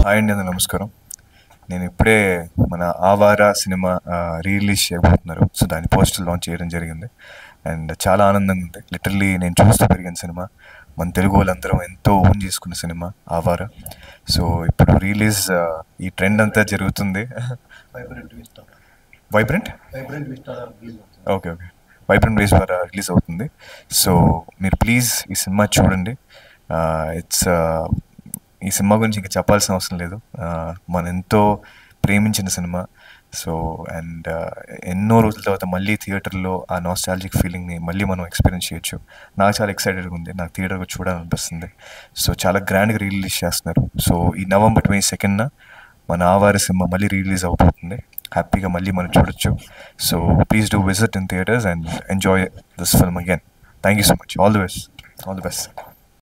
Hi అండి, అందరూ నమస్కారం. నేను ఇప్పుడే మన ఆవారా సినిమా రిలీజ్ చేయబోతున్నారు. సో దాని పోస్టర్ లాంచ్ చేయడం జరిగింది అండ్ చాలా ఆనందంగా ఉంది. లిటరల్లీ నేను చూస్తూ పెరిగిన సినిమా, మన తెలుగు వాళ్ళందరం ఎంతో ఓన్ చేసుకున్న సినిమా ఆవారా. సో ఇప్పుడు రిలీజ్ ఈ ట్రెండ్ అంతా జరుగుతుంది. వైబ్రెంట్ ఓకే ఓకే వైబ్రెంట్ వేస్ ద్వారా రిలీజ్ అవుతుంది. సో మీరు ప్లీజ్ ఈ సినిమా చూడండి. ఇట్స్ ఈ సినిమా గురించి ఇంకా చెప్పాల్సిన అవసరం లేదు. మనం ఎంతో ప్రేమించిన సినిమా. సో అండ్ ఎన్నో రోజుల తర్వాత మళ్ళీ థియేటర్లో ఆ నాస్టాలజిక్ ఫీలింగ్ని మళ్ళీ మనం ఎక్స్పీరియన్స్ చేయొచ్చు. నాకు చాలా ఎక్సైటెడ్గా ఉంది, నాకు థియేటర్గా చూడాలనిపిస్తుంది. సో చాలా గ్రాండ్గా రిలీజ్ చేస్తున్నారు. సో ఈ November 22న మన ఆవార సినిమా మళ్ళీ రిలీజ్ అవబోతుంది. హ్యాపీగా మళ్ళీ మనం చూడొచ్చు. So please do visit in theatres and enjoy this film again. Thank you so much. All the best.